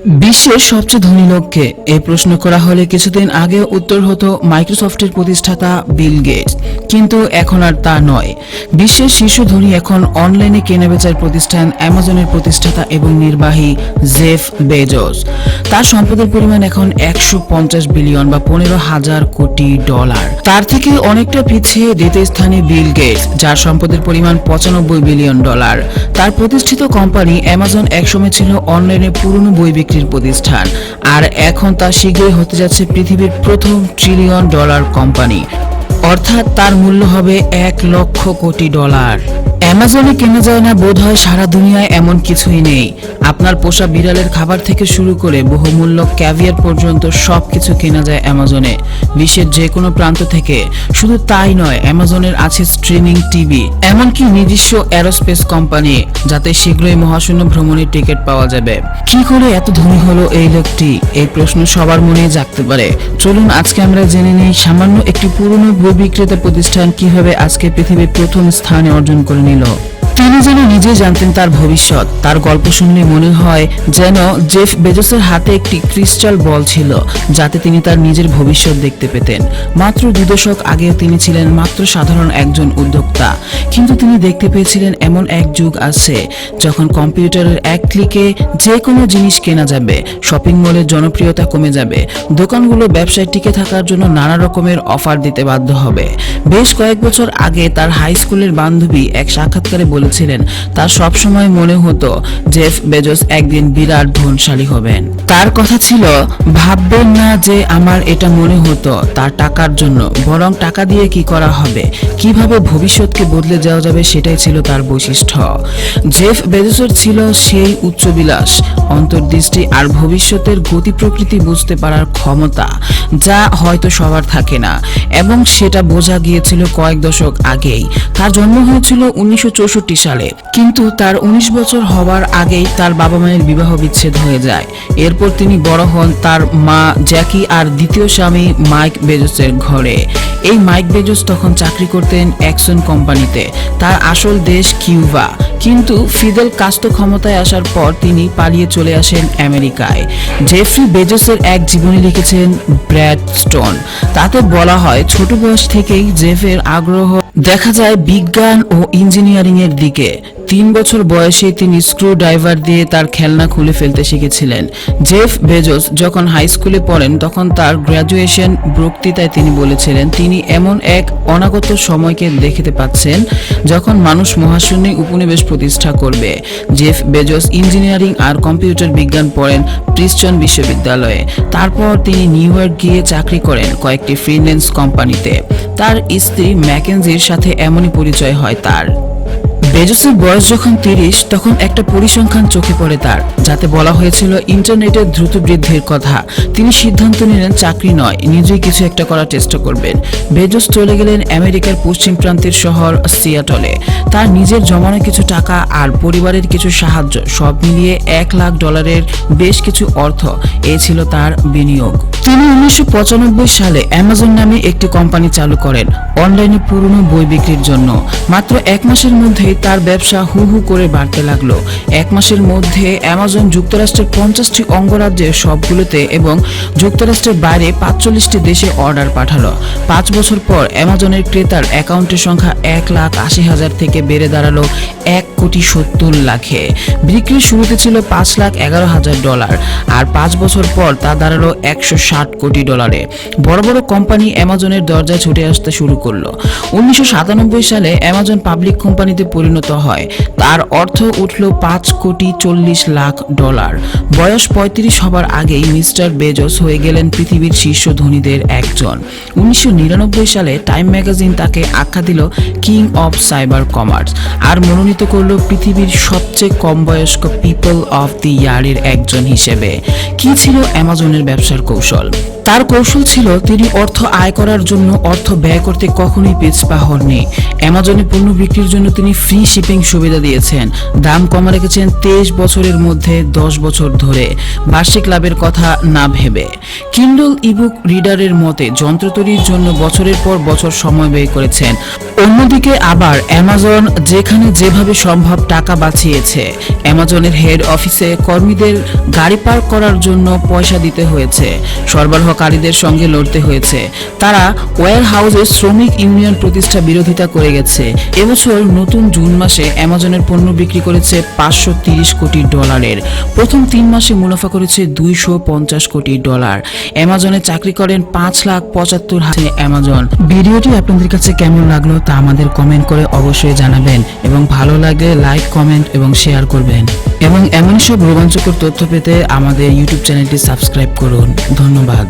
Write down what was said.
বিশ্বের সবচেয়ে ধনী লোককে এই প্রশ্ন করা হলে কিছুদিন আগে উত্তর হতো মাইক্রোসফটের প্রতিষ্ঠাতা বিল গেটস, কিন্তু এখন আর তা নয়। বিশ্বের শীর্ষ ধনী এখন অনলাইনে কেনাবেচার প্রতিষ্ঠান অ্যামাজনের প্রতিষ্ঠাতা এবং নির্বাহী জেফ বেজোস। তার সম্পদের পরিমাণ এখন 150 বিলিয়ন বা 15,000 কোটি ডলার। তার থেকে অনেকটা পিছিয়ে দ্বিতীয় স্থানে বিল গেটস, যার সম্পদের পরিমাণ 95 বিলিয়ন ডলার। তার প্রতিষ্ঠিত কোম্পানি অ্যামাজন একসময় ছিল অনলাইনে পুরনো বই বিক্রির প্রতিষ্ঠান, আর এখন তা শীঘ্রই হতে যাচ্ছে পৃথিবীর প্রথম ট্রিলিয়ন ডলার কোম্পানি, অর্থাৎ তার মূল্য হবে 1 লক্ষ কোটি ডলার। অ্যামাজনে কেনা যায় না বোধহয় সারা দুনিয়ায় এমন কিছুই নেই। আপনার পোষা বিড়ালের খাবার থেকে শুরু করে বহুমূল্য ক্যাভিয়ার পর্যন্ত সবকিছু কেনা যায় অ্যামাজনে, বিশ্বের যে কোনো প্রান্ত থেকে। শুধু তাই নয়, অ্যামাজনের আছে স্ট্রিমিং টিভি, এমনকি নিজস্ব এরোস্পেস কোম্পানি, যাতে শীঘ্রই মহাশূন্য ভ্রমণের টিকিট পাওয়া যাবে। কি করে এত ধনী হলো এই লোকটি? এই প্রশ্ন সবার মনেই জাগতে পারে। চলুন আজকে আমরা জেনে নিই সামান্য একটি পুরনো বই বিক্রেতা প্রতিষ্ঠান কিভাবে আজকে পৃথিবীর প্রথম স্থানে অর্জন করে নিল। তিনি যেন নিজেই জানতেন তার ভবিষ্যৎ। তার গল্প শুনলে মনে হয় যেন জেফ বেজোসের হাতে একটি ক্রিস্টাল বল ছিল, যাতে তিনি তার নিজের ভবিষ্যৎ দেখতে পেতেন। মাত্র 2 দশক আগে তিনি ছিলেন মাত্র সাধারণ একজন উদ্যোক্তা, কিন্তু তিনি দেখতে পেয়েছিলেন এমন এক যুগ আছে যখন কম্পিউটারের এক ক্লিকে যে কোনো জিনিস কেনা যাবে, শপিং মলের জনপ্রিয়তা কমে যাবে, দোকানগুলো ব্যবসায় টিকে থাকার জন্য নানা রকমের অফার দিতে বাধ্য হবে। বেশ কয়েক বছর আগে তার হাই স্কুলের বান্ধবী এক সাক্ষাৎকারে বলেছিলেন তার সবসময় মনে হতো জেফ বেজোস একদিন বিরাট ধনশালী হবেন। তার কথা ছিল, ভাববেন না যে আমার এটা মনে হতো তার টাকার জন্য, বরং টাকা দিয়ে কি করা হবে, কিভাবে ভবিষ্যৎকে বদলে যাওয়া যাবে, সেটাই ছিল তার বৈশিষ্ট্য। জেফ বেজোসের ছিল সেই উচ্চবিলাস, অন্তর্দৃষ্টি আর ভবিষ্যতের গতি প্রকৃতি বুঝতে পারার ক্ষমতা, যা হয়তো সবার থাকে না, এবং সেটা বোঝা গিয়েছিল কয়েক দশক আগেই। তার জন্ম হয়েছিল 1964 সালে, কিন্তু তার 19 বছর হওয়ার আগেই তার বাবা মায়ের বিবাহ বিচ্ছেদ হয়ে যায়। এরপর তিনি বড় হন তার মা জ্যাকি আর দ্বিতীয় স্বামী মাইক বেজোসের ঘরে। এই মাইক বেজোস তখন চাকরি করতেন এক্সন কোম্পানিতে। তার আসল দেশ কিউবা, কিন্তু ফিদেল কাস্তো ক্ষমতায় আসার পর তিনি পালিয়ে চলে আসেন আমেরিকায়। জেফ্রি বেজোসের এক জীবনী লিখেছেন ব্র্যাড স্টোন। তাতে বলা হয় ছোট বয়স থেকেই জেফের আগ্রহ দেখা যায় বিজ্ঞান ও ইঞ্জিনিয়ারিং এর দিকে। 3 বছর বয়সে তিনি স্ক্রু ড্রাইভার দিয়ে তার খেলনা খুলে ফেলতে শিখেছিলেন। জেফ বেজোস যখন হাই স্কুলে পড়েন তখন তার গ্র্যাজুয়েশন বক্তৃতায় তিনি বলেছিলেন তিনি এমন এক অনাগত সময়কে দেখতে পাচ্ছেন যখন মানুষ মহাশূন্যে উপনিবেশ প্রতিষ্ঠা করবে। জেফ বেজোস ইঞ্জিনিয়ারিং আর কম্পিউটার বিজ্ঞান পড়েন প্রিস্টন বিশ্ববিদ্যালয়ে। তারপর তিনি নিউ ইয়র্ক গিয়ে চাকরি করেন কয়েকটি ফ্রিল্যান্স কোম্পানিতে। তার স্ত্রী ম্যাকেনজির সাথে এমনই পরিচয় হয় তার। বেজোসের বয়স যখন 30, তখন একটা পরিসংখ্যান চোখে পড়ে তার, যাতে বলা হয়েছিল ইন্টারনেটের দ্রুত বৃদ্ধির কথা। তিনি সিদ্ধান্ত নিলেন চাকরি নয়, নিজেই কিছু একটা করার চেষ্টা করবেন। বেজোস চলে গেলেন আমেরিকার পশ্চিম প্রান্তের শহর সিয়াটলে। তার নিজের জমানো কিছু টাকা আর পরিবারের কিছু সাহায্য, সব মিলিয়ে $1,00,000 বেশ কিছু অর্থ, এ ছিল তার বিনিয়োগ। তিনি 1995 সালে অ্যামাজন নামে একটি কোম্পানি চালু করেন অনলাইনে পুরনো বই বিক্রির জন্য। মাত্র 1 মাসের মধ্যেই তার ব্যবসা হু হু করে বাড়তে লাগলো। 1 মাসের মধ্যে অ্যামাজন যুক্তরাষ্ট্রের 50টি অঙ্গরাজ্যের সবগুলোতে এবং যুক্তরাষ্ট্রের বাইরে 45টি দেশে অর্ডার পাঠালো। 5 বছর পর অ্যামাজনের ক্রেতার অ্যাকাউন্টের সংখ্যা 1,80,000 থেকে বেড়ে দাঁড়ালো 1,70,00,000-এ। বিক্রির শুরুতে ছিল $5,11,000, আর 5 বছর পর তা দাঁড়ালো $160 কোটি। বড় বড় কোম্পানি অ্যামাজনের দরজায় ছুটে আসতে শুরু করলো। 1997 সালে অ্যামাজন পাবলিক কোম্পানিতে পরিণত হয়। তার অর্থ উঠল $5,40,00,000। বয়স 35 হবার আগেই মিস্টার বেজোস হয়ে গেলেন পৃথিবীর শীর্ষ ধনীদের একজন। 1999 সালে টাইম ম্যাগাজিন তাকে আখ্যা দিল কিং অফ সাইবার কমার্স আর মনোনীত করলো পৃথিবীর সবচেয়ে কম বয়স্ক পিপল অফ দি ইয়ারের একজন হিসেবে। কি ছিল অ্যামাজনের ব্যবসার কৌশল? তার কৌশল ছিল তিনি অর্থ আয় করার জন্য অর্থ ব্যয় করতে কখনোই পিছপা হননি। অ্যামাজনে পণ্য বিক্রির জন্য তিনি ফ্রি শিপিং সুবিধা দিয়েছেন, দাম কমা রেখেছেন 23 বছরের মধ্যে 10 বছর ধরে, বার্ষিক লাভের কথা না ভেবে। কিন্ডল ইবুক রিডারের মতে যন্ত্র তৈরির জন্য বছরের পর বছর সময় ব্যয় করেছেন। অন্যদিকে আবার অ্যামাজন যেখানে যেভাবে সম্ভব টাকা বাঁচিয়েছে। অ্যামাজনের হেড অফিসে কর্মীদের গাড়ি পার্ক করার জন্য পয়সা দিতে হয়েছে, সরবরাহকারীদের সঙ্গে লড়তে হয়েছে, তারা ওয়্যার হাউসে শ্রমিক ইউনিয়ন প্রতিষ্ঠা বিরোধিতা করে গেছে। এবছর নতুন জুন মাসে অ্যামাজনের পণ্য বিক্রি করেছে $530 কোটি। প্রথম 3 মাসে মুনাফা করেছে $250 কোটি। অ্যামাজনে চাকরি করেন 5,75,000 অ্যামাজন। ভিডিওটি আপনাদের কাছে কেমন লাগলো তা আমাদের কমেন্ট করে অবশ্যই জানাবেন এবং ভালো লাগলে লাইক, কমেন্ট এবং শেয়ার করবেন এবং এমন সব রোমাঞ্চকর তথ্য পেতে আমাদের ইউটিউব চ্যানেলটি সাবস্ক্রাইব করুন। ধন্যবাদ।